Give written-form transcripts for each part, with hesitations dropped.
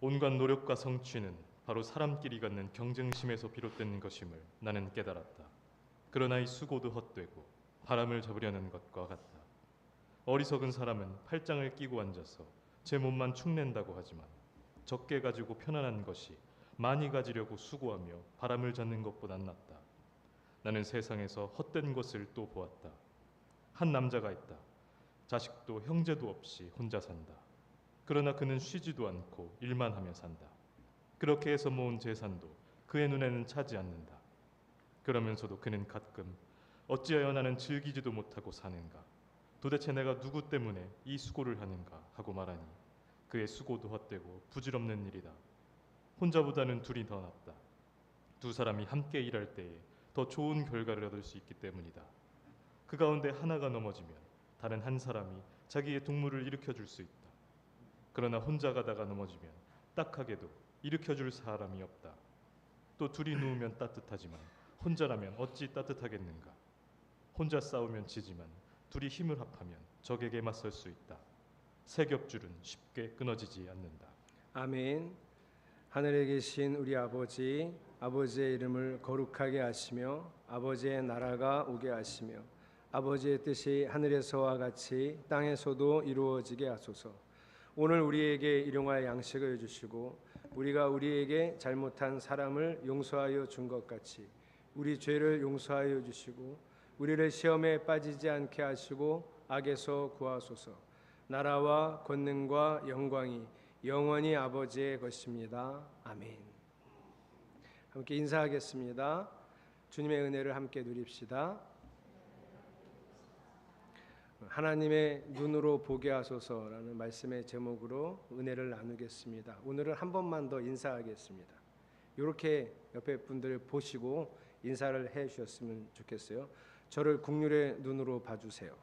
온갖 노력과 성취는 바로 사람끼리 갖는 경쟁심에서 비롯된 것임을 나는 깨달았다. 그러나 이 수고도 헛되고 바람을 잡으려는 것과 같다. 어리석은 사람은 팔짱을 끼고 앉아서 제 몸만 축낸다고 하지만 적게 가지고 편안한 것이 많이 가지려고 수고하며 바람을 잡는 것보단 낫다. 나는 세상에서 헛된 것을 또 보았다. 한 남자가 있다. 자식도 형제도 없이 혼자 산다. 그러나 그는 쉬지도 않고 일만 하며 산다. 그렇게 해서 모은 재산도 그의 눈에는 차지 않는다. 그러면서도 그는 가끔 어찌하여 나는 즐기지도 못하고 사는가? 도대체 내가 누구 때문에 이 수고를 하는가? 하고 말하니 그의 수고도 헛되고 부질없는 일이다. 혼자보다는 둘이 더 낫다. 두 사람이 함께 일할 때에 더 좋은 결과를 얻을 수 있기 때문이다. 그 가운데 하나가 넘어지면 다른 한 사람이 자기의 동물을 일으켜줄 수 있다. 그러나 혼자 가다가 넘어지면 딱하게도 일으켜줄 사람이 없다. 또 둘이 누우면 따뜻하지만 혼자라면 어찌 따뜻하겠는가. 혼자 싸우면 지지만 둘이 힘을 합하면 적에게 맞설 수 있다. 세 겹줄은 쉽게 끊어지지 않는다. 아멘. 하늘에 계신 우리 아버지, 아버지의 이름을 거룩하게 하시며 아버지의 나라가 오게 하시며 아버지의 뜻이 하늘에서와 같이 땅에서도 이루어지게 하소서. 오늘 우리에게 일용할 양식을 주시고 우리가 우리에게 잘못한 사람을 용서하여 준 것 같이 우리 죄를 용서하여 주시고 우리를 시험에 빠지지 않게 하시고 악에서 구하소서. 나라와 권능과 영광이 영원히 아버지의 것입니다. 아멘. 함께 인사하겠습니다. 주님의 은혜를 함께 누립시다. 하나님의 눈으로 보게 하소서라는 말씀의 제목으로 은혜를 나누겠습니다. 오늘은 한 번만 더 인사하겠습니다. 이렇게 옆에 분들 보시고 인사를 해 주셨으면 좋겠어요. 저를 국률의 눈으로 봐주세요.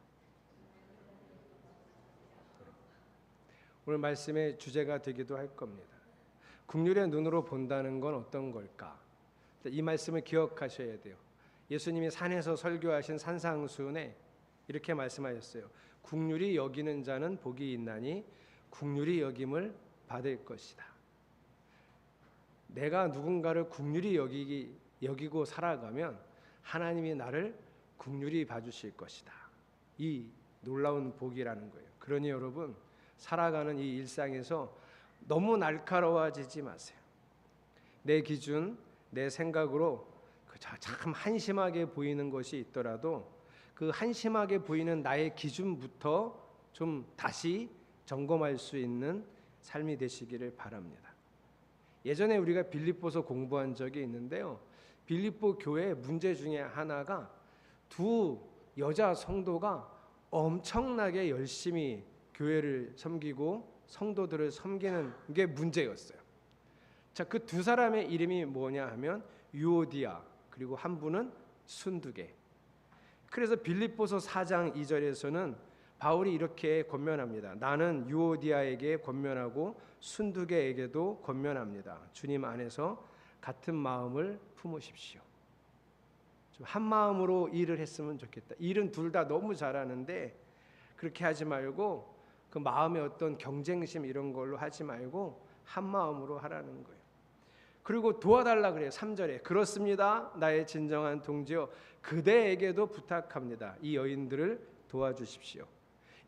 오늘 말씀의 주제가 되기도 할 겁니다. 국률의 눈으로 본다는 건 어떤 걸까? 이 말씀을 기억하셔야 돼요. 예수님이 산에서 설교하신 산상수훈에 이렇게 말씀하셨어요. 국률이 여기는 자는 복이 있나니 국률이 여김을 받을 것이다. 내가 누군가를 국률이 여기고 살아가면 하나님이 나를 국률이 봐주실 것이다. 이 놀라운 복이라는 거예요. 그러니 여러분 살아가는 이 일상에서 너무 날카로워지지 마세요. 내 기준, 내 생각으로 참 한심하게 보이는 것이 있더라도 그 한심하게 보이는 나의 기준부터 좀 다시 점검할 수 있는 삶이 되시기를 바랍니다. 예전에 우리가 빌립보서 공부한 적이 있는데요. 빌립보 교회의 문제 중에 하나가 두 여자 성도가 엄청나게 열심히 교회를 섬기고 성도들을 섬기는 게 문제였어요. 자, 그 두 사람의 이름이 뭐냐 하면 유오디아 그리고 한 분은 순두계. 그래서 빌립보서 4장 2절에서는 바울이 이렇게 권면합니다. 나는 유오디아에게 권면하고 순두계에게도 권면합니다. 주님 안에서 같은 마음을 품으십시오. 좀 한 마음으로 일을 했으면 좋겠다. 일은 둘 다 너무 잘하는데 그렇게 하지 말고 그 마음의 어떤 경쟁심 이런 걸로 하지 말고 한 마음으로 하라는 거예요. 그리고 도와달라 그래요. 3절에 그렇습니다. 나의 진정한 동지여 그대에게도 부탁합니다. 이 여인들을 도와주십시오.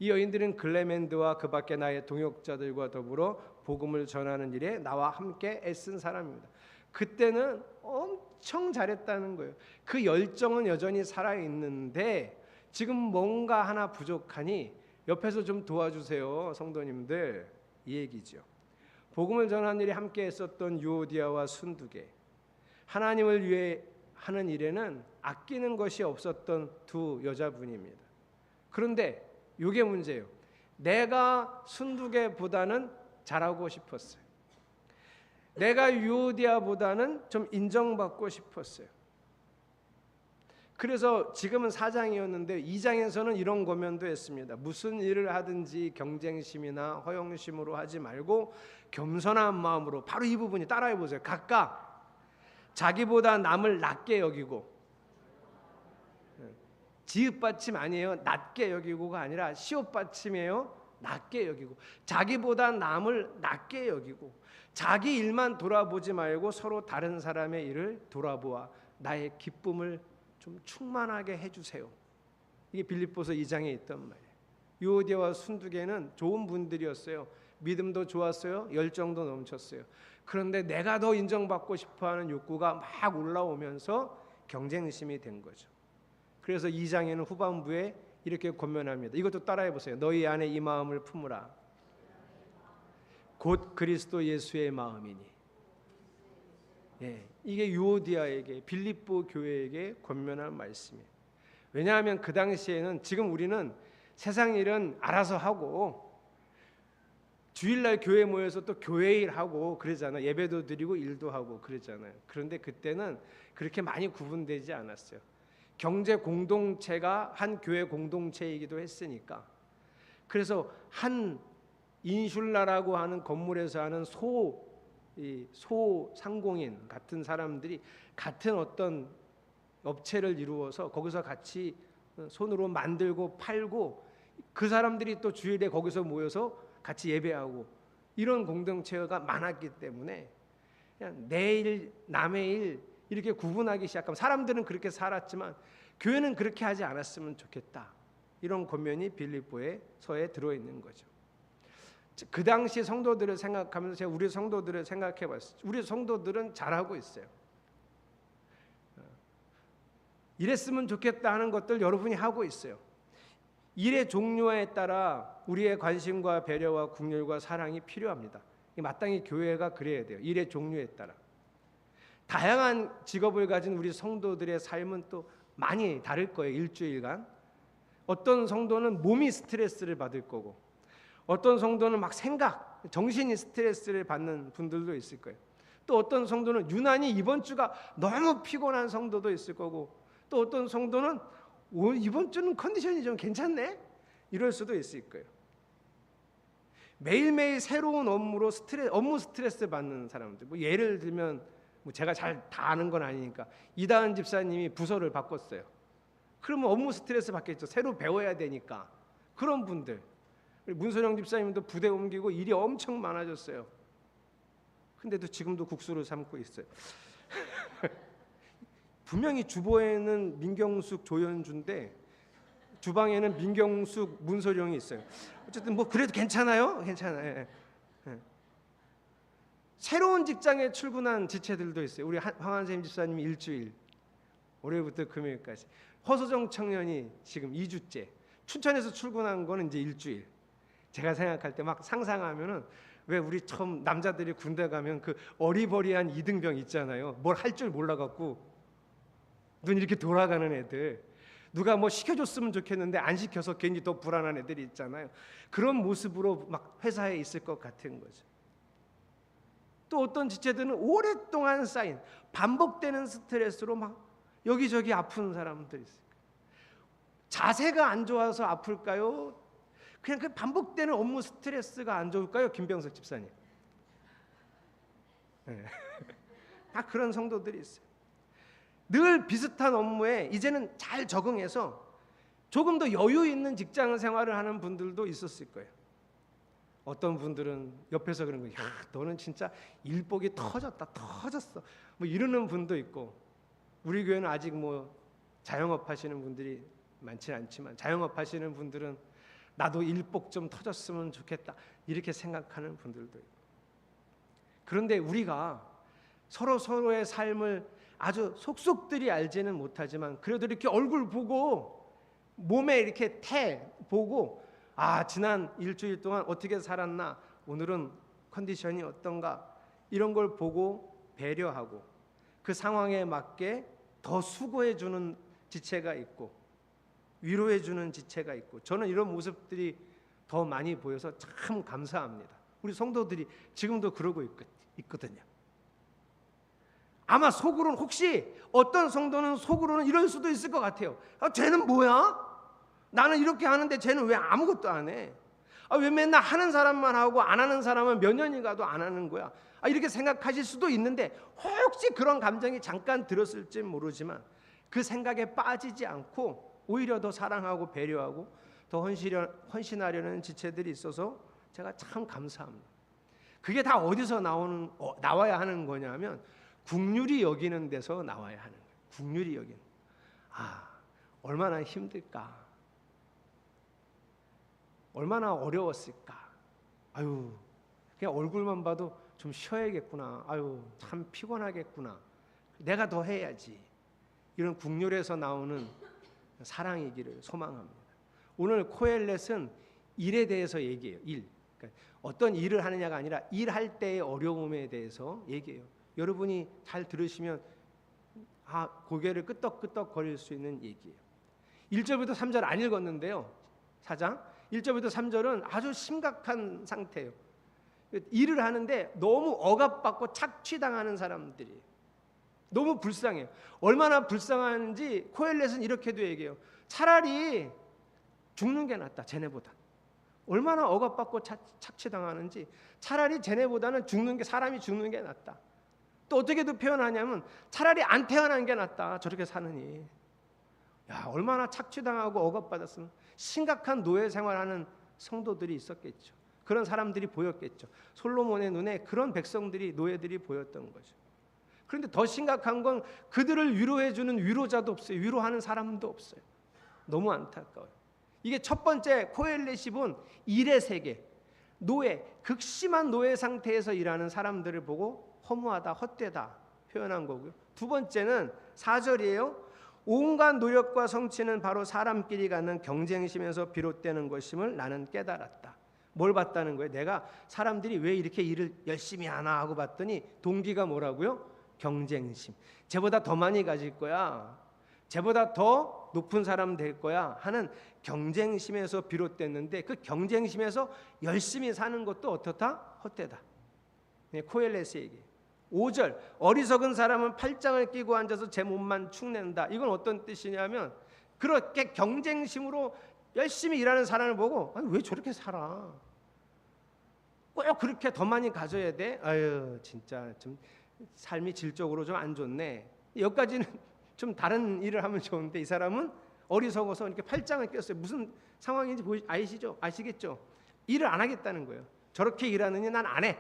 이 여인들은 글레멘드와 그 밖에 나의 동역자들과 더불어 복음을 전하는 일에 나와 함께 애쓴 사람입니다. 그때는 엄청 잘했다는 거예요. 그 열정은 여전히 살아있는데 지금 뭔가 하나 부족하니 옆에서 좀 도와주세요. 성도님들 이 얘기죠. 복음을 전하는 일에 함께 했었던 유오디아와 순두계, 하나님을 위해 하는 일에는 아끼는 것이 없었던 두 여자분입니다. 그런데 이게 문제예요. 내가 순두계보다는 잘하고 싶었어요. 내가 유오디아보다는 좀 인정받고 싶었어요. 그래서 지금은 4장이었는데 2장에서는 이런 권면도 했습니다. 무슨 일을 하든지 경쟁심이나 허영심으로 하지 말고 겸손한 마음으로, 바로 이 부분이 따라해 보세요. 각각 자기보다 남을 낮게 여기고, 지읒받침 아니에요. 낮게 여기고가 아니라 시옷받침이에요. 낮게 여기고 자기보다 남을 낮게 여기고 자기 일만 돌아보지 말고 서로 다른 사람의 일을 돌아보아 나의 기쁨을 좀 충만하게 해주세요. 이게 빌립보서 2장에 있던 말이에요. 유오디아와 순두개는 좋은 분들이었어요. 믿음도 좋았어요. 열정도 넘쳤어요. 그런데 내가 더 인정받고 싶어하는 욕구가 막 올라오면서 경쟁심이 된 거죠. 그래서 2장에는 후반부에 이렇게 권면합니다. 이것도 따라해 보세요. 너희 안에 이 마음을 품으라. 곧 그리스도 예수의 마음이니. 예, 이게 유오디아에게 빌립보 교회에게 권면한 말씀이에요. 왜냐하면 그 당시에는 지금 우리는 세상 일은 알아서 하고 주일날 교회 모여서 또 교회 일하고 그러잖아요. 예배도 드리고 일도 하고 그러잖아요. 그런데 그때는 그렇게 많이 구분되지 않았어요. 경제 공동체가 한 교회 공동체이기도 했으니까. 그래서 한 인슐라라고 하는 건물에서 하는 소상공인 같은 사람들이 같은 어떤 업체를 이루어서 거기서 같이 손으로 만들고 팔고 그 사람들이 또 주일에 거기서 모여서 같이 예배하고 이런 공동체가 많았기 때문에 그냥 내 일, 남의 일 이렇게 구분하기 시작하면 사람들은 그렇게 살았지만 교회는 그렇게 하지 않았으면 좋겠다. 이런 권면이 빌립보의 서에 들어있는 거죠. 그 당시 성도들을 생각하면서 제가 우리 성도들을 생각해봤어요. 우리 성도들은 잘하고 있어요. 이랬으면 좋겠다 하는 것들 여러분이 하고 있어요. 일의 종류에 따라 우리의 관심과 배려와 국률과 사랑이 필요합니다. 마땅히 교회가 그래야 돼요. 일의 종류에 따라. 다양한 직업을 가진 우리 성도들의 삶은 또 많이 다를 거예요. 일주일간. 어떤 성도는 몸이 스트레스를 받을 거고 어떤 성도는 막 생각, 정신이 스트레스를 받는 분들도 있을 거예요. 또 어떤 성도는 유난히 이번 주가 너무 피곤한 성도도 있을 거고 또 어떤 성도는 이번 주는 컨디션이 좀 괜찮네? 이럴 수도 있을 거예요. 매일매일 새로운 업무 스트레스 받는 사람들. 뭐 예를 들면 제가 잘 다 아는 건 아니니까 이다은 집사님이 부서를 바꿨어요. 그러면 업무 스트레스 받겠죠. 새로 배워야 되니까. 그런 분들. 문선영 집사님도 부대 옮기고 일이 엄청 많아졌어요. 근데도 지금도 국수를 삶고 있어요. 분명히 주보에는 민경숙, 조연주인데 주방에는 민경숙, 문소령이 있어요. 어쨌든 뭐 그래도 괜찮아요. 괜찮아요. 예. 새로운 직장에 출근한 지체들도 있어요. 우리 황한샘 집사님이 일주일, 월요일부터 금요일까지. 허소정 청년이 지금 2주째. 춘천에서 출근한 거는 이제 일주일. 제가 생각할 때 막 상상하면은 왜 우리 처음 남자들이 군대 가면 그 어리버리한 이등병 있잖아요. 뭘 할 줄 몰라갖고 눈 이렇게 돌아가는 애들. 누가 뭐 시켜줬으면 좋겠는데 안 시켜서 괜히 더 불안한 애들이 있잖아요. 그런 모습으로 막 회사에 있을 것 같은 거죠. 또 어떤 지체들은 오랫동안 쌓인 반복되는 스트레스로 막 여기저기 아픈 사람들이 있어요. 자세가 안 좋아서 아플까요? 그냥 그 반복되는 업무 스트레스가 안 좋을까요? 김병석 집사님. 네. 다 그런 성도들이 있어요. 늘 비슷한 업무에 이제는 잘 적응해서 조금 더 여유 있는 직장 생활을 하는 분들도 있었을 거예요. 어떤 분들은 옆에서 그런 거예요. 야, 너는 진짜 일복이 터졌어. 뭐 이러는 분도 있고, 우리 교회는 아직 뭐 자영업 하시는 분들이 많지 않지만 자영업 하시는 분들은 나도 일복 좀 터졌으면 좋겠다 이렇게 생각하는 분들도 있고. 그런데 우리가 서로의 삶을 아주 속속들이 알지는 못하지만 그래도 이렇게 얼굴 보고 몸에 이렇게 보고 지난 일주일 동안 어떻게 살았나, 오늘은 컨디션이 어떤가, 이런 걸 보고 배려하고 그 상황에 맞게 더 수고해 주는 지체가 있고 위로해 주는 지체가 있고, 저는 이런 모습들이 더 많이 보여서 참 감사합니다. 우리 성도들이 지금도 그러고 있거든요. 아마 속으로는, 혹시 어떤 성도는 속으로는 이럴 수도 있을 것 같아요. 쟤는 뭐야? 나는 이렇게 하는데 쟤는 왜 아무것도 안 해? 왜 맨날 하는 사람만 하고 안 하는 사람은 몇 년이 가도 안 하는 거야? 이렇게 생각하실 수도 있는데, 혹시 그런 감정이 잠깐 들었을지 모르지만 그 생각에 빠지지 않고 오히려 더 사랑하고 배려하고 더 헌신하려는 지체들이 있어서 제가 참 감사합니다. 그게 다 어디서 나와야 하는 거냐면 국률이 여기는 데서 나와야 하는 거예요. 국률이 여기는. 얼마나 힘들까? 얼마나 어려웠을까? 그냥 얼굴만 봐도 좀 쉬어야겠구나. 참 피곤하겠구나. 내가 더 해야지. 이런 국률에서 나오는 사랑이기를 소망합니다. 오늘 코엘렛은 일에 대해서 얘기해요. 일. 그러니까 어떤 일을 하느냐가 아니라 일할 때의 어려움에 대해서 얘기해요. 여러분이 잘 들으시면 고개를 끄덕끄덕 거릴 수 있는 얘기예요. 1절부터 3절 안 읽었는데요. 4장 1절부터 3절은 아주 심각한 상태예요. 일을 하는데 너무 억압받고 착취당하는 사람들이 너무 불쌍해요. 얼마나 불쌍한지 코엘렛은 이렇게도 얘기해요. 차라리 죽는 게 낫다. 쟤네보다. 얼마나 억압받고 착취당하는지 차라리 쟤네보다는 사람이 죽는 게 낫다. 또 어떻게도 표현하냐면 차라리 안 태어난 게 낫다. 저렇게 사느니. 얼마나 착취당하고 억압받았으면 심각한 노예 생활하는 성도들이 있었겠죠. 그런 사람들이 보였겠죠. 솔로몬의 눈에 그런 백성들이 노예들이 보였던 거죠. 그런데 더 심각한 건 그들을 위로해주는 위로자도 없어요. 위로하는 사람도 없어요. 너무 안타까워요. 이게 첫 번째 코엘렛이 본 일의 세계, 노예, 극심한 노예 상태에서 일하는 사람들을 보고 허무하다, 헛되다 표현한 거고요. 두 번째는 4절이에요. 온갖 노력과 성취는 바로 사람끼리 갖는 경쟁심에서 비롯되는 것임을 나는 깨달았다. 뭘 봤다는 거예요? 내가 사람들이 왜 이렇게 일을 열심히 하나 하고 봤더니 동기가 뭐라고요? 경쟁심. 쟤보다 더 많이 가질 거야. 쟤보다 더 높은 사람 될 거야 하는 경쟁심에서 비롯됐는데 그 경쟁심에서 열심히 사는 것도 어떻다? 헛되다. 코엘렛의 얘기. 5절 어리석은 사람은 팔짱을 끼고 앉아서 제 몸만 축낸다. 이건 어떤 뜻이냐면 그렇게 경쟁심으로 열심히 일하는 사람을 보고 왜 저렇게 살아? 꼭 그렇게 더 많이 가져야 돼? 진짜 좀 삶이 질적으로 좀 안 좋네. 여기까지는 좀 다른 일을 하면 좋은데 이 사람은 어리석어서 이렇게 팔짱을 꼈어요. 무슨 상황인지 아시겠죠? 일을 안 하겠다는 거예요. 저렇게 일하느니 난 안 해.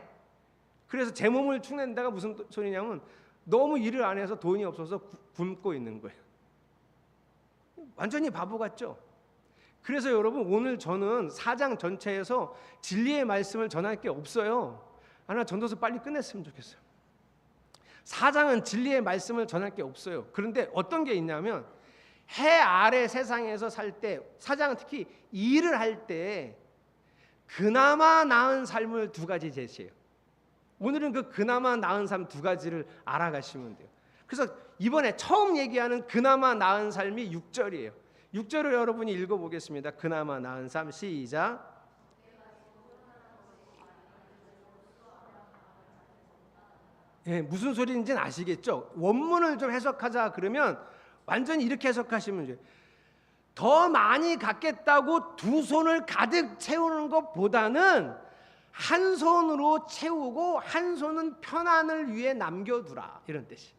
그래서 제 몸을 축낸다가 무슨 소리냐면 너무 일을 안 해서 돈이 없어서 굶고 있는 거예요. 완전히 바보 같죠? 그래서 여러분 오늘 저는 4장 전체에서 진리의 말씀을 전할 게 없어요. 전도서 빨리 끝냈으면 좋겠어요. 4장은 진리의 말씀을 전할 게 없어요. 그런데 어떤 게 있냐면 해 아래 세상에서 살 때 4장은 특히 일을 할 때 그나마 나은 삶을 두 가지 제시해요. 오늘은 그 그나마 나은 삶 두 가지를 알아가시면 돼요. 그래서 이번에 처음 얘기하는 그나마 나은 삶이 6절이에요. 6절을 여러분이 읽어보겠습니다. 그나마 나은 삶 시작. 무슨 소리인지는 아시겠죠? 원문을 좀 해석하자 그러면 완전히 이렇게 해석하시면 돼요. 더 많이 갖겠다고 두 손을 가득 채우는 것보다는 한 손으로 채우고 한 손은 편안을 위해 남겨두라 이런 뜻이.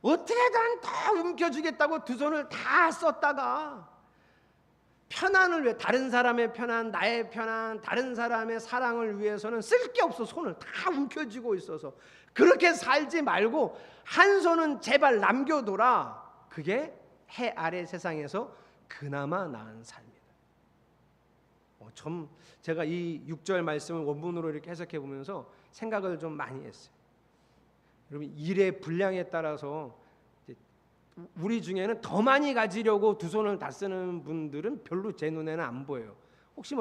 어떻게든 더 움켜주겠다고 두 손을 다 썼다가 편안을 위해 다른 사람의 편안, 나의 편안, 다른 사람의 사랑을 위해서는 쓸 게 없어. 손을 다 움켜쥐고 있어서 그렇게 살지 말고 한 손은 제발 남겨둬라. 그게 해 아래 세상에서 그나마 나은 삶이다. 제가 이 6절 말씀을 원문으로 이렇게 해석해 보면서 생각을 좀 많이 했어요. 여러분 일의 분량에 따라서 우리 중에는 더 많이 가지려고 두 손을 다 쓰는 분들은 별로 제 눈에는 안 보여요. 혹시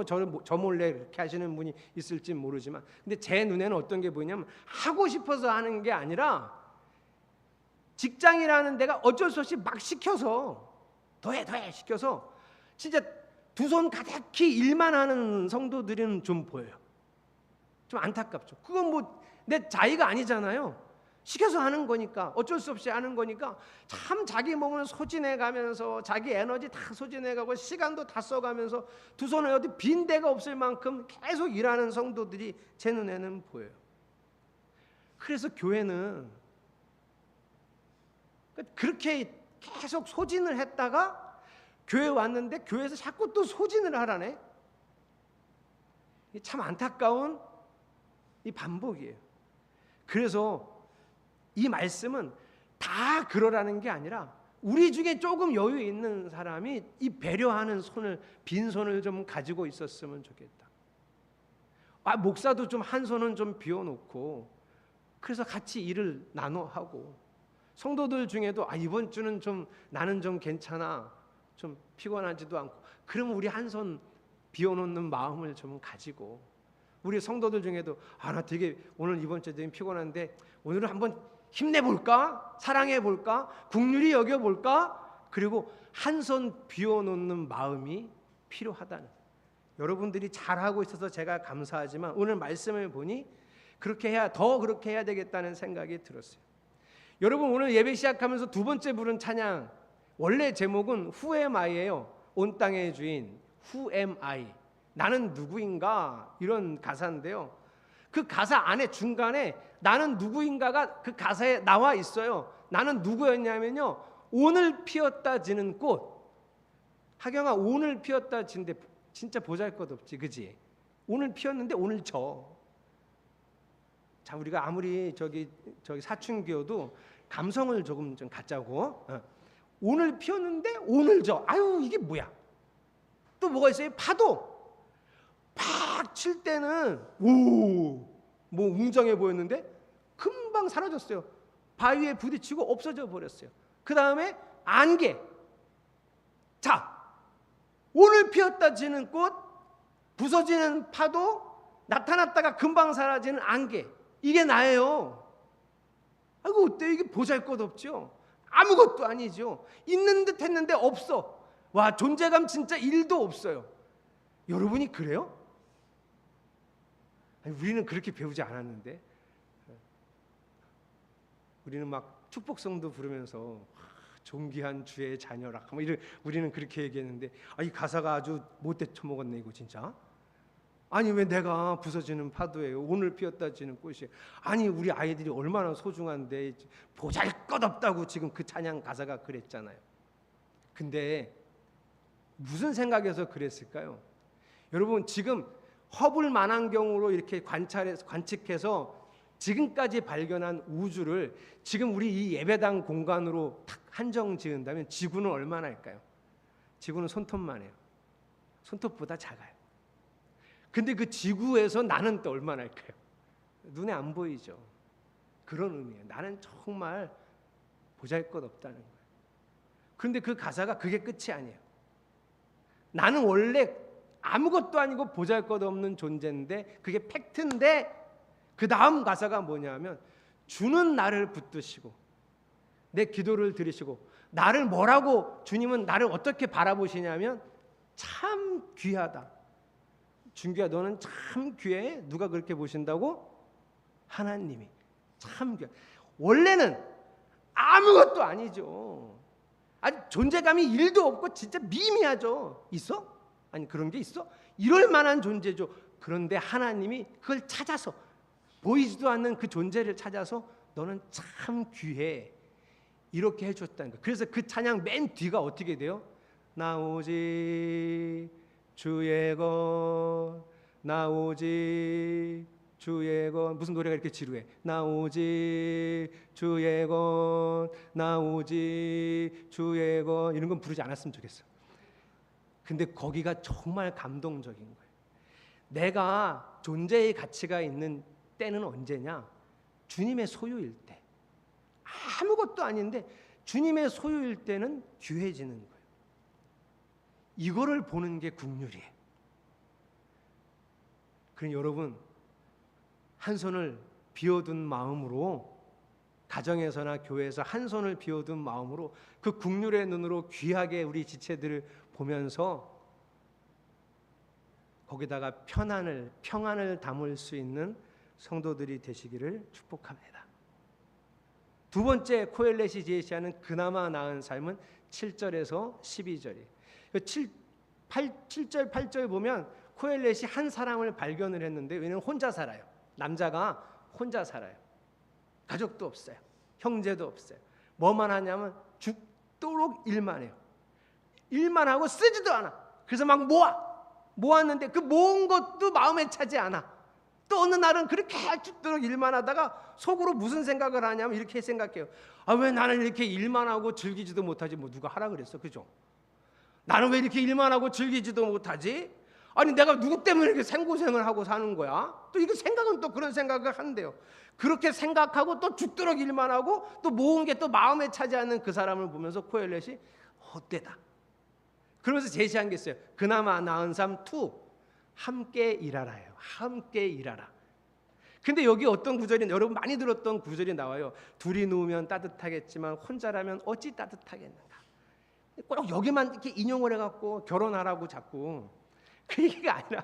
저 몰래 그렇게 하시는 분이 있을지 모르지만 근데 제 눈에는 어떤 게 보이냐면 하고 싶어서 하는 게 아니라 직장이라는 데가 어쩔 수 없이 막 시켜서 더해 시켜서 진짜 두 손 가득히 일만 하는 성도들은 좀 보여요. 좀 안타깝죠. 그건 내 자의가 아니잖아요. 시켜서 하는 거니까 어쩔 수 없이 하는 거니까 참 자기 몸을 소진해가면서 자기 에너지 다 소진해가고 시간도 다 써가면서 두 손에 어디 빈 데가 없을 만큼 계속 일하는 성도들이 제 눈에는 보여요. 그래서 교회는 그렇게 계속 소진을 했다가 교회 왔는데 교회에서 자꾸 또 소진을 하라네. 참 안타까운 이 반복이에요. 그래서 이 말씀은 다 그러라는 게 아니라 우리 중에 조금 여유 있는 사람이 이 배려하는 손을, 빈손을 좀 가지고 있었으면 좋겠다. 목사도 좀 한 손은 좀 비워놓고 그래서 같이 일을 나눠 하고, 성도들 중에도 이번 주는 좀 나는 좀 괜찮아, 좀 피곤하지도 않고, 그러면 우리 한 손 비워놓는 마음을 좀 가지고, 우리 성도들 중에도 나 되게 오늘 이번 주에 되게 피곤한데 오늘은 한번 힘내볼까? 사랑해볼까? 긍휼히 여겨볼까? 그리고 한 손 비워놓는 마음이 필요하다는, 여러분들이 잘하고 있어서 제가 감사하지만 오늘 말씀을 보니 그렇게 해야 되겠다는 생각이 들었어요. 여러분, 오늘 예배 시작하면서 두 번째 부른 찬양, 원래 제목은 Who am I예요. 온 땅의 주인 Who am I, 나는 누구인가, 이런 가사인데요. 그 가사 안에 중간에 나는 누구인가가 그 가사에 나와 있어요. 나는 누구였냐면요, 오늘 피었다 지는 꽃. 하경아, 오늘 피었다 지는데 진짜 보잘것없지, 그지? 오늘 피었는데 오늘 져. 자, 우리가 아무리 저기 사춘기여도 감성을 조금 좀 갖자고. 오늘 피었는데 오늘 져. 아유, 이게 뭐야? 또 뭐가 있어요? 파도. 팍 칠 때는 뭐 웅장해 보였는데 금방 사라졌어요. 바위에 부딪히고 없어져 버렸어요. 그 다음에 안개. 자, 오늘 피었다 지는 꽃, 부서지는 파도, 나타났다가 금방 사라지는 안개. 이게 나예요. 아이고, 어때? 이게 보잘것없죠? 아무것도 아니죠. 있는 듯 했는데 없어. 와, 존재감 진짜 1도 없어요. 여러분이 그래요? 우리는 그렇게 배우지 않았는데, 우리는 막 축복성도 부르면서 존귀한 주의 자녀라, 우리는 그렇게 얘기했는데, 이 가사가 아주 못돼 처먹었네 이거 진짜. 아니, 왜 내가 부서지는 파도예요, 오늘 피었다 지는 꽃이에요. 아니, 우리 아이들이 얼마나 소중한데 보잘것없다고 지금 그 찬양 가사가 그랬잖아요. 근데 무슨 생각에서 그랬을까요? 여러분, 지금 허블 망원경으로 이렇게 관측해서 지금까지 발견한 우주를 지금 우리 이 예배당 공간으로 탁 한정 지은다면 지구는 얼마나 할까요? 지구는 손톱만 해요. 손톱보다 작아요. 근데 그 지구에서 나는 또 얼마나 할까요? 눈에 안 보이죠. 그런 의미예요. 나는 정말 보잘것없다는 거예요. 그런데 그 가사가 그게 끝이 아니에요. 나는 원래 아무것도 아니고 보잘것없는 존재인데, 그게 팩트인데, 그 다음 가사가 뭐냐면, 주는 나를 붙드시고 내 기도를 들으시고, 나를 뭐라고, 주님은 나를 어떻게 바라보시냐면 참 귀하다. 준규야, 너는 참 귀해. 누가 그렇게 보신다고? 하나님이. 참 귀하다. 원래는 아무것도 아니죠. 존재감이 1도 없고 진짜 미미하죠. 있어? 아니, 그런 게 있어? 이럴 만한 존재죠. 그런데 하나님이 그걸 찾아서, 보이지도 않는 그 존재를 찾아서 너는 참 귀해, 이렇게 해줬다는 거예요. 그래서 그 찬양 맨 뒤가 어떻게 돼요? 나 오직 주의 것, 나 오직 주의 것. 무슨 노래가 이렇게 지루해? 나 오직 주의 것, 나 오직 주의 것. 이런 건 부르지 않았으면 좋겠어. 근데 거기가 정말 감동적인 거예요. 내가 존재의 가치가 있는 때는 언제냐? 주님의 소유일 때. 아무것도 아닌데 주님의 소유일 때는 귀해지는 거예요. 이거를 보는 게 긍휼이에요. 그럼 여러분, 한 손을 비워둔 마음으로, 가정에서나 교회에서 한 손을 비워둔 마음으로 그 긍휼의 눈으로 귀하게 우리 지체들을 보면서 거기다가 평안을 담을 수 있는 성도들이 되시기를 축복합니다. 두 번째 코엘렛이 제시하는 그나마 나은 삶은 7절에서 12절이에요. 7절 8절 보면 코엘렛이 한 사람을 발견을 했는데, 왜냐면 혼자 살아요. 남자가 혼자 살아요. 가족도 없어요. 형제도 없어요. 뭐만 하냐면 죽도록 일만 해요. 일만 하고 쓰지도 않아. 그래서 막 모았는데 그 모은 것도 마음에 차지 않아. 또 어느 날은 그렇게 죽도록 일만 하다가 속으로 무슨 생각을 하냐면 이렇게 생각해요. 아, 왜 나는 이렇게 일만 하고 즐기지도 못하지? 뭐 누가 하라 그랬어, 그죠? 나는 왜 이렇게 일만 하고 즐기지도 못하지? 아니 내가 누구 때문에 이렇게 생고생을 하고 사는 거야? 또 이거 생각은 또 그런 생각을 한대요. 그렇게 생각하고 또 죽도록 일만 하고 또 모은 게 또 마음에 차지 않는 그 사람을 보면서 코엘렛이 헛되다. 그러면서 제시한 게 있어요. 그나마 나은 삶 2. 함께 일하라예요. 함께 일하라. 근데 여기 어떤 구절이 여러분 많이 들었던 구절이 나와요. 둘이 누우면 따뜻하겠지만 혼자라면 어찌 따뜻하겠는가. 꼭 여기만 이렇게 인용을 해갖고 결혼하라고 자꾸 그 얘기가 아니라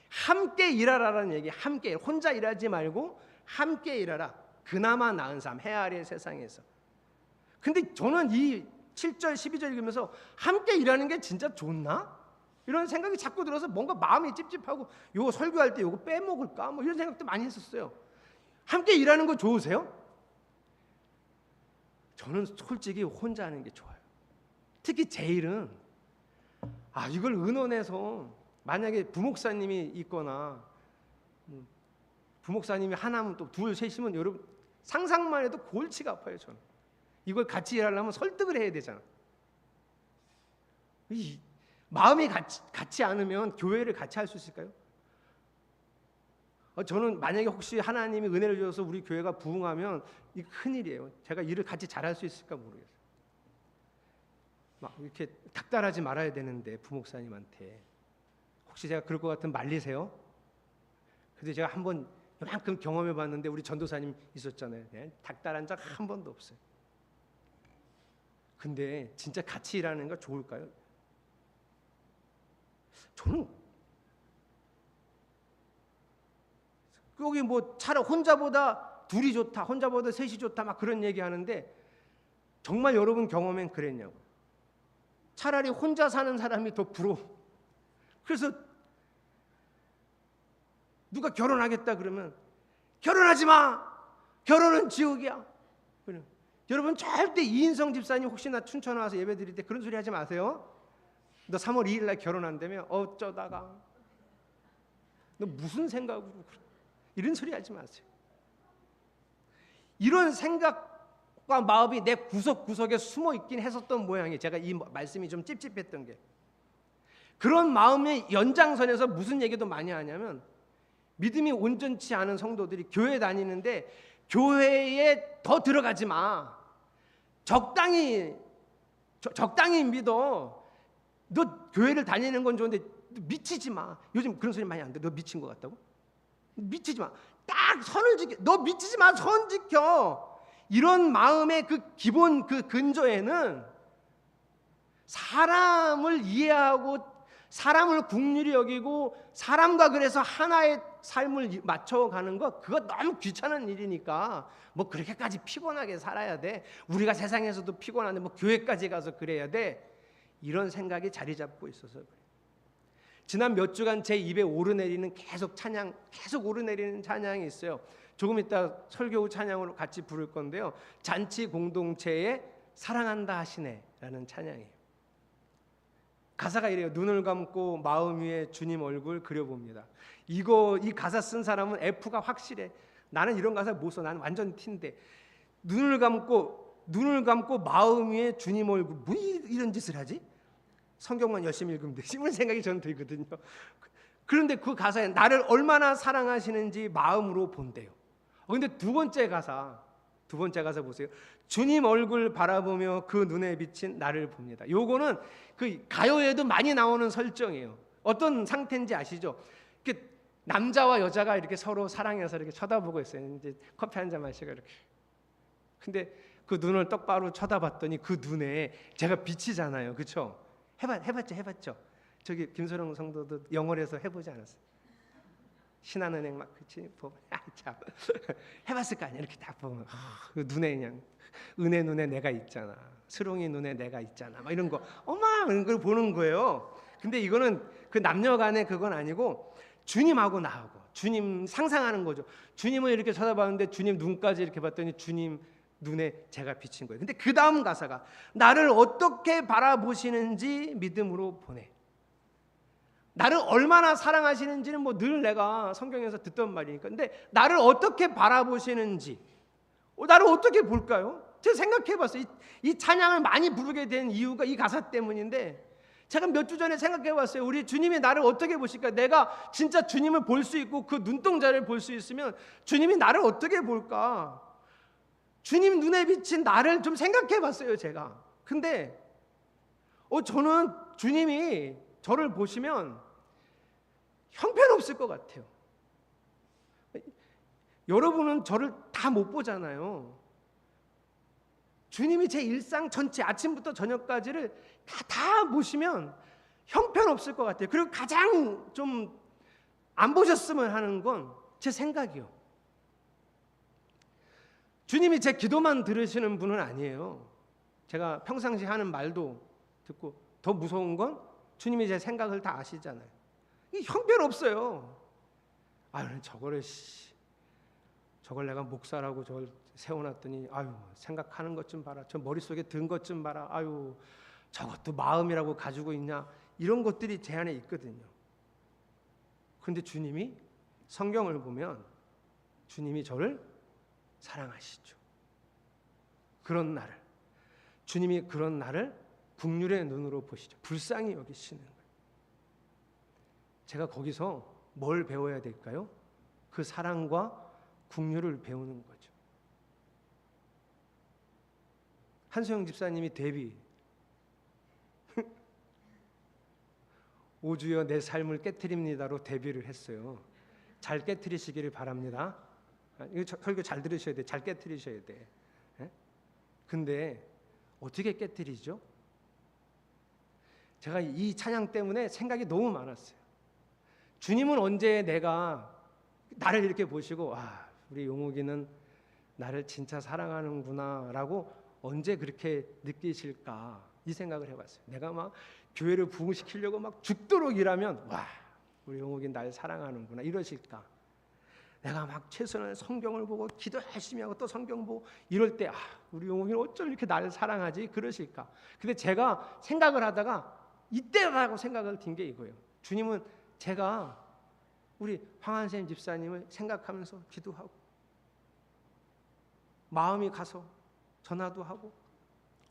함께 일하라라는 얘기. 함께 혼자 일하지 말고 함께 일하라. 그나마 나은 삶 해 아래 세상에서. 근데 저는 이 7절 12절 읽으면서 함께 일하는 게 진짜 좋나? 이런 생각이 자꾸 들어서 뭔가 마음이 찝찝하고 요거 설교할 때 요거 빼먹을까? 뭐 이런 생각도 많이 했었어요. 함께 일하는 거 좋으세요? 저는 솔직히 혼자 하는 게 좋아요. 특히 제 일은 이걸 의논해서 만약에 부목사님이 있거나 부목사님이 하나면 또 둘, 셋이면 여러분 상상만 해도 골치가 아파요. 저는 이걸 같이 일하려면 설득을 해야 되잖아. 마음이 같지 않으면 교회를 같이 할 수 있을까요? 저는 만약에 혹시 하나님이 은혜를 주셔서 우리 교회가 부흥하면 이 큰일이에요. 제가 일을 같이 잘할 수 있을까 모르겠어요. 막 이렇게 닥달하지 말아야 되는데 부목사님한테 혹시 제가 그럴 것 같으면 말리세요. 근데 제가 한번 이만큼 경험해봤는데 우리 전도사님 있었잖아요. 네? 닥달한 적 한 번도 없어요. 근데 진짜 같이 일하는 거 좋을까요? 저는 여기 뭐 차라리 혼자보다 둘이 좋다, 혼자보다 셋이 좋다 막 그런 얘기하는데 정말 여러분 경험엔 그랬냐고. 차라리 혼자 사는 사람이 더 부러워. 그래서 누가 결혼하겠다 그러면 결혼하지 마. 결혼은 지옥이야. 여러분 절대 이인성 집사님 혹시나 춘천 와서 예배 드릴 때 그런 소리 하지 마세요. 너 3월 2일 날 결혼한다며 어쩌다가 너 무슨 생각으로 그래. 이런 소리 하지 마세요. 이런 생각과 마음이 내 구석구석에 숨어 있긴 했었던 모양이에요. 제가 이 말씀이 좀 찝찝했던 게 그런 마음의 연장선에서 무슨 얘기도 많이 하냐면 믿음이 온전치 않은 성도들이 교회 다니는데 교회에 더 들어가지 마. 적당히 믿어. 너 교회를 다니는 건 좋은데 미치지 마. 요즘 그런 소리 많이 안 돼. 너 미친 것 같다고? 미치지 마. 딱 선을 지켜. 너 미치지 마. 선 지켜. 이런 마음의 그 기본 그 근저에는 사람을 이해하고 사람을 긍휼히 여기고 사람과 그래서 하나의 삶을 맞춰가는 거 그거 너무 귀찮은 일이니까 뭐 그렇게까지 피곤하게 살아야 돼. 우리가 세상에서도 피곤한데 뭐 교회까지 가서 그래야 돼. 이런 생각이 자리 잡고 있어서 그래요. 지난 몇 주간 제 입에 오르내리는 계속 오르내리는 찬양이 있어요. 조금 이따 설교 후 찬양으로 같이 부를 건데요. 잔치 공동체에 사랑한다 하시네라는 찬양이에요. 가사가 이래요. 눈을 감고 마음 위에 주님 얼굴 그려봅니다. 이 가사 쓴 사람은 F가 확실해. 나는 이런 가사 못 써. 나는 완전 T인데 눈을 감고 마음 위에 주님 얼굴 뭐 이런 짓을 하지? 성경만 열심히 읽으면 되지. 이런 생각이 저는 들거든요. 그런데 그 가사에 나를 얼마나 사랑하시는지 마음으로 본대요. 근데 두 번째 가사 보세요. 주님 얼굴 바라보며 그 눈에 비친 나를 봅니다. 요거는 그 가요에도 많이 나오는 설정이에요. 어떤 상태인지 아시죠? 이렇게 남자와 여자가 이렇게 서로 사랑해서 이렇게 쳐다보고 있어요. 이제 커피 한 잔 마시고 이렇게. 근데 그 눈을 똑바로 쳐다봤더니 그 눈에 제가 비치잖아요. 그렇죠? 해봤죠. 저기 김소령 성도도 영월에서 해보지 않았어요? 신한은행 막 그치 보면 참 해봤을 거 아니야. 이렇게 딱 보면 그 눈에 그냥 은혜 눈에 내가 있잖아. 스롱이 눈에 내가 있잖아. 막 이런 거 이런 걸 보는 거예요. 근데 이거는 그 남녀간의 그건 아니고 주님하고 나하고 주님 상상하는 거죠. 주님을 이렇게 쳐다봤는데 주님 눈까지 이렇게 봤더니 주님 눈에 제가 비친 거예요. 근데 그 다음 가사가 나를 어떻게 바라보시는지 믿음으로 보내. 나를 얼마나 사랑하시는지는 뭐 늘 내가 성경에서 듣던 말이니까. 근데 나를 어떻게 바라보시는지, 나를 어떻게 볼까요? 제가 생각해봤어요. 이 찬양을 많이 부르게 된 이유가 이 가사 때문인데, 제가 몇 주 전에 생각해봤어요. 우리 주님이 나를 어떻게 보실까? 내가 진짜 주님을 볼 수 있고 그 눈동자를 볼 수 있으면 주님이 나를 어떻게 볼까? 주님 눈에 비친 나를 좀 생각해봤어요, 제가. 근데 저는 주님이 저를 보시면 형편없을 것 같아요. 여러분은 저를 다 못 보잖아요. 주님이 제 일상 전체 아침부터 저녁까지를 다 보시면 형편없을 것 같아요. 그리고 가장 좀 안 보셨으면 하는 건 제 생각이요. 주님이 제 기도만 들으시는 분은 아니에요. 제가 평상시 하는 말도 듣고, 더 무서운 건 주님이 제 생각을 다 아시잖아요. 이 형편없어요. 저걸 내가 목사라고 저걸 세워놨더니 생각하는 것 좀 봐라. 저 머릿속에 든 것 좀 봐라. 저것도 마음이라고 가지고 있냐. 이런 것들이 제 안에 있거든요. 그런데 주님이 성경을 보면 주님이 저를 사랑하시죠. 주님이 그런 나를 긍휼의 눈으로 보시죠. 불쌍히 여기시는 거예요. 제가 거기서 뭘 배워야 될까요? 그 사랑과 긍휼을 배우는 거죠. 한소영 집사님이 데뷔 오주여 내 삶을 깨트립니다로 데뷔를 했어요. 잘 깨트리시기를 바랍니다. 이거 설교 잘 들으셔야 돼. 잘 깨트리셔야 돼. 근데 어떻게 깨트리죠? 제가 이 찬양 때문에 생각이 너무 많았어요. 주님은 언제 나를 이렇게 보시고 우리 용욱이는 나를 진짜 사랑하는구나 라고 언제 그렇게 느끼실까, 이 생각을 해봤어요. 내가 막 교회를 부흥시키려고 막 죽도록 일하면 우리 용욱이 날 사랑하는구나 이러실까. 내가 막 최선을 성경을 보고 기도 열심히 하고 또 성경 보고 이럴 때 우리 용욱이는 어쩜 이렇게 나를 사랑하지 그러실까. 근데 제가 생각을 하다가 이때라고 생각을 든 게 이거예요. 주님은 제가 우리 황한샘 집사님을 생각하면서 기도하고 마음이 가서 전화도 하고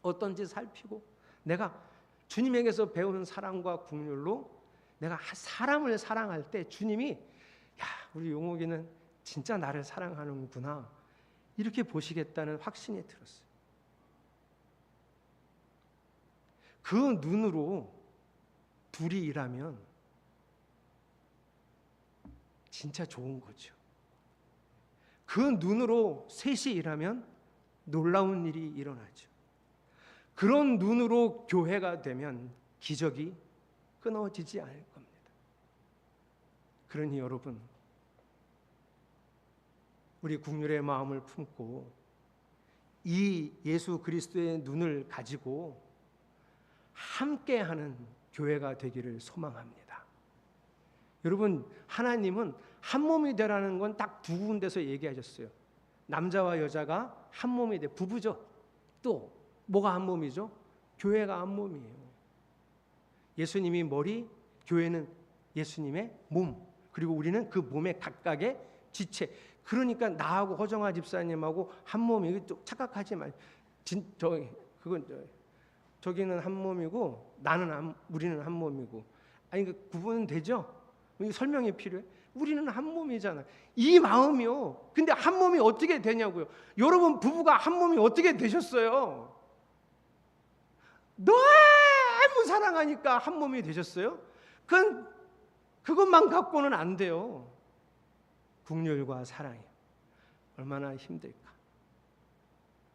어떤지 살피고, 내가 주님에게서 배우는 사랑과 긍휼로 내가 사람을 사랑할 때 주님이 우리 용욱이는 진짜 나를 사랑하는구나 이렇게 보시겠다는 확신이 들었어요. 그 눈으로 둘이 일하면 진짜 좋은 거죠. 그 눈으로 셋이 일하면 놀라운 일이 일어나죠. 그런 눈으로 교회가 되면 기적이 끊어지지 않을 겁니다. 그러니 여러분, 우리 긍휼의 마음을 품고 이 예수 그리스도의 눈을 가지고 함께하는 교회가 되기를 소망합니다. 여러분, 하나님은 한 몸이 되라는 건 딱 두 군데서 얘기하셨어요. 남자와 여자가 한 몸이 돼, 부부죠. 또 뭐가 한 몸이죠? 교회가 한 몸이에요. 예수님이 머리, 교회는 예수님의 몸, 그리고 우리는 그 몸의 각각의 지체. 그러니까 나하고 허정아 집사님하고 한 몸이, 착각하지 말. 저기는 한 몸이고 우리는 한 몸이고. 그 구분은 되죠? 설명이 필요해. 우리는 한 몸이잖아. 이 마음이요. 근데 한 몸이 어떻게 되냐고요. 여러분 부부가 한 몸이 어떻게 되셨어요? 너무 사랑하니까 한 몸이 되셨어요? 그것만 갖고는 안 돼요. 긍휼과 사랑이 얼마나 힘들까.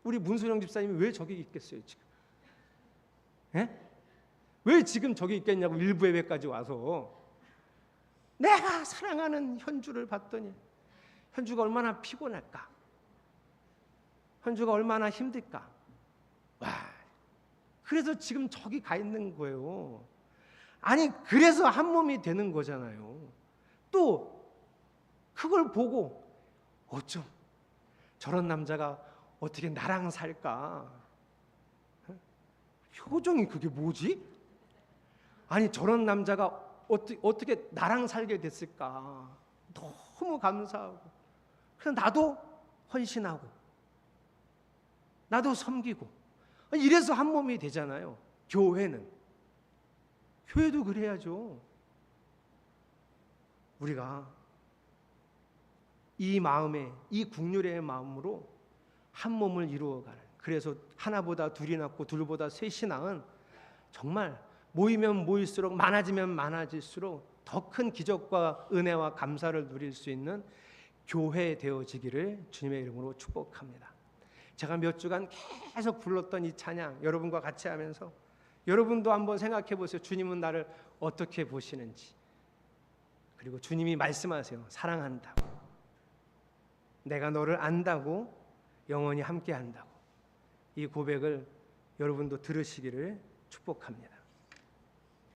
우리 문수령 집사님이 왜 저기 있겠어요 지금? 왜 지금 저기 있겠냐고, 일부 예배까지 와서. 내가 사랑하는 현주를 봤더니 현주가 얼마나 피곤할까, 현주가 얼마나 힘들까. 그래서 지금 저기 가 있는 거예요. 그래서 한 몸이 되는 거잖아요. 또 그걸 보고 어쩜 저런 남자가 어떻게 나랑 살까? 표정이 그게 뭐지? 아니 저런 남자가 어떻게 나랑 살게 됐을까? 너무 감사하고 그래서 나도 헌신하고 나도 섬기고 이래서 한 몸이 되잖아요. 교회도 그래야죠. 우리가 이 마음에 이 국률의 마음으로 한 몸을 이루어가는, 그래서 하나보다 둘이 낫고 둘보다 셋이 나은, 정말 모이면 모일수록 많아지면 많아질수록 더 큰 기적과 은혜와 감사를 누릴 수 있는 교회 되어지기를 주님의 이름으로 축복합니다. 제가 몇 주간 계속 불렀던 이 찬양 여러분과 같이 하면서 여러분도 한번 생각해 보세요. 주님은 나를 어떻게 보시는지. 그리고 주님이 말씀하세요. 사랑한다고, 내가 너를 안다고, 영원히 함께 한다고. 이 고백을 여러분도 들으시기를 축복합니다.